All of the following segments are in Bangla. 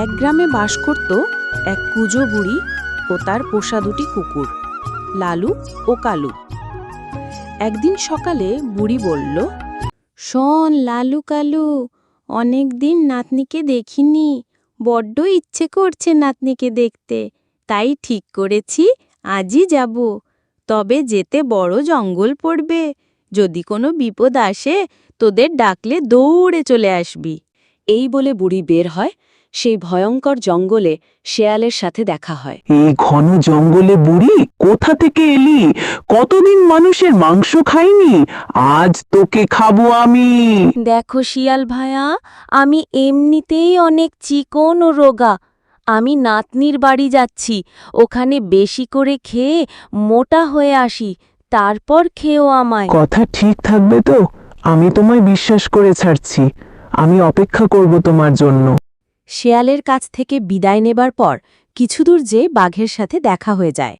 এক গ্রামে বাস করত এক কুঁজো বুড়ি ও তার পোষা দুটি কুকুর, লালু ও কালু। একদিন সকালে বুড়ি বলল, শোন লালু কালু, অনেক দিন নাতনিকে দেখিনি, বড্ড ইচ্ছে করছে নাতনিকে দেখতে, তাই ঠিক করেছি আজই যাব। তবে যেতে বড় জঙ্গল পড়বে, যদি কোনো বিপদ আসে তোদের ডাকলে দৌড়ে চলে আসবি। এই বলে বুড়ি বের হয়। সেই ভয়ঙ্কর জঙ্গলে শেয়ালের সাথে দেখা হয়। এই ঘন জঙ্গলে বুড়ি কোথা থেকে এলি? কতদিন মানুষের মাংস খাইনি, আজ তোকে খাবো আমি। দেখো শিয়াল ভায়া, আমি এমনিতেই অনেক চিকন ও রোগা। আমি নাতনির বাড়ি যাচ্ছি, ওখানে বেশি করে খেয়ে মোটা হয়ে আসি, তারপর খেও আমায়। কথা ঠিক থাকবে তো? আমি তোমায় বিশ্বাস করে ছাড়ছি, আমি অপেক্ষা করব তোমার জন্য। শেয়ালের কাছ থেকে বিদায় নেবার পর কিছু দূর যেয়ে বাঘের সাথে দেখা হয়ে যায়।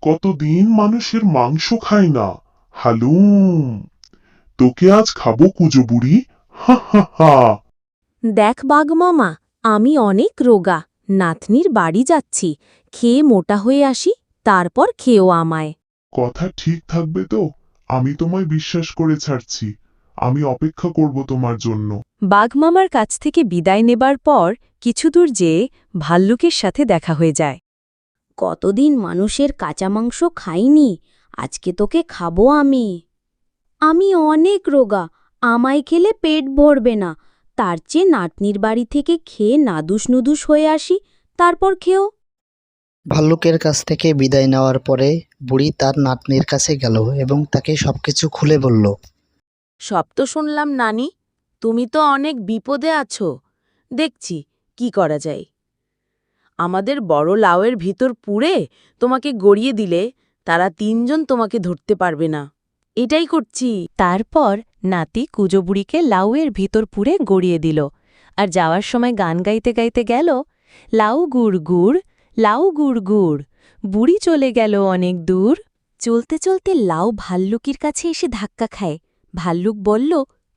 কতদিন মানুষের মাংস খাই না, হালুম, তোকে আজ খাবো কুঁজো বুড়ি, হা হা হা। দেখ বাঘ মামা, আমি অনেক রোগা, নাতনির বাড়ি যাচ্ছি, খেয়ে মোটা হয়ে আসি, তারপর খেও আমায়। কথা ঠিক থাকবে তো? আমি তোমায় বিশ্বাস করে ছাড়ছি, আমি অপেক্ষা করব তোমার জন্য। বাঘমামার কাছ থেকে বিদায় নেবার পর কিছু দূর যেয়ে ভাল্লুকের সাথে দেখা হয়ে যায়। কতদিন মানুষের কাঁচা মাংস খাইনি, আজকে তোকে খাবো আমি। আমি অনেক রোগা, আমায় খেলে পেট ভরবে না, তার চেয়ে নাতনির বাড়ি থেকে খেয়ে নাদুস নুদুস হয়ে আসি, তারপর খেও। ভাল্লুকের কাছ থেকে বিদায় নেওয়ার পরে বুড়ি তার নাতনির কাছে গেল এবং তাকে সবকিছু খুলে বলল। সব তো শুনলাম নানি, তুমি তো অনেক বিপদে আছো, দেখছি কি করা যায়। আমাদের বড় লাউয়ের ভিতর পুড়ে তোমাকে গড়িয়ে দিলে তারা তিনজন তোমাকে ধরতে পারবে না, এটাই করছি। তারপর নাতি কুঁজো বুড়িকে লাউয়ের ভিতর পুড়ে গড়িয়ে দিল, আর যাওয়ার সময় গান গাইতে গাইতে গেল, লাউ গুড় গুড়, লাউ গুড় গুড়, বুড়ি চলে গেল অনেক দূর। চলতে চলতে লাউ ভাল্লুকির কাছে এসে ধাক্কা খায়। ভাল্লুক বলল,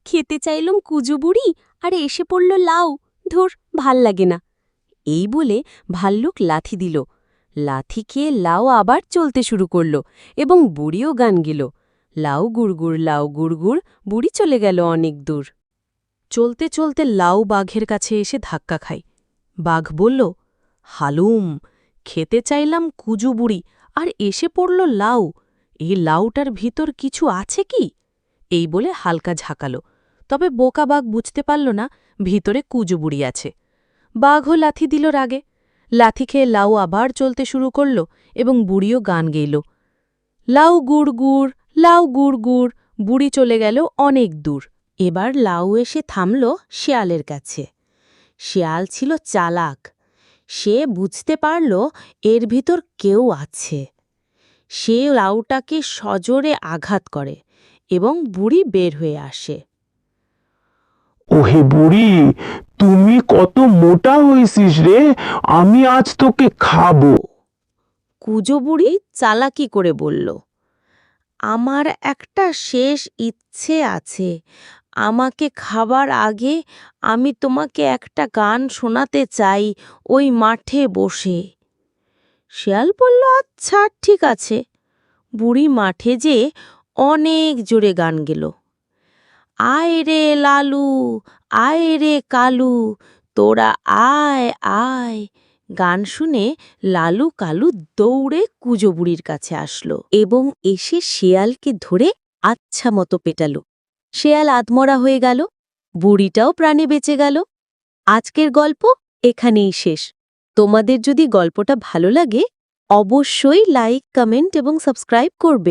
খেতে চাইলুম কুঁজো বুড়ি, আর এসে পড়ল লাউ, ধুর, ভাল লাগে না। এই বলে ভাল্লুক লাথি দিল। লাথি খেয়ে লাউ আবার চলতে শুরু করল এবং বুড়িও গান গেল, লাউ গুড়গুড় লাউ গুড়গুড়, বুড়ি চলে গেল অনেক দূর। চলতে চলতে লাউ বাঘের কাছে এসে ধাক্কা খায়। বাঘ বলল, হালুম, খেতে চাইলাম কুঁজো বুড়ি, আর এসে পড়ল লাউ, এই লাউটার ভিতর কিছু আছে কি? এই বলে হালকা ঝাঁকালো, তবে বোকা বাঘ বুঝতে পারল না ভিতরে কুঁজো বুড়ি আছে। বাঘও লাথি দিল রাগে। লাথি খেয়ে লাউ আবার চলতে শুরু করল এবং বুড়িও গান গেইল, লাউ গুড় গুড়, লাউ গুড় গুড়, বুড়ি চলে গেল অনেক দূর। এবার লাউ এসে থামল শেয়ালের কাছে। শেয়াল ছিল চালাক, সে বুঝতে পারল এর ভিতর কেউ আছে। সে লাউটাকে সজোরে আঘাত করে এবং বুড়ি বের হয়ে আসে। ওহে বুড়ি, তুমি কত মোটা হয়েছিস রে, আমি আজ তোকে খাবো। কুঁজো বুড়ি চালাকি করে বলল, আমার একটা শেষ ইচ্ছে আছে, আমাকে খাবার আগে আমি তোমাকে একটা গান শোনাতে চাই ওই মাঠে বসে। শেয়াল বলল, আচ্ছা ঠিক আছে। বুড়ি মাঠে যেয়ে অনেক জোরে গান গেল, আয় রে লালু, আয় রে কালু, তোরা আয় আয়। গান শুনে লালু কালু দৌড়ে কুঁজো বুড়ির কাছে আসলো এবং এসে শেয়ালকে ধরে আচ্ছা মতো পেটালো। শেয়াল আধমরা হয়ে গেল, বুড়িটাও প্রাণে বেঁচে গেল। আজকের গল্প এখানেই শেষ। তোমাদের যদি গল্পটা ভালো লাগে অবশ্যই লাইক, কমেন্ট এবং সাবস্ক্রাইব করবে।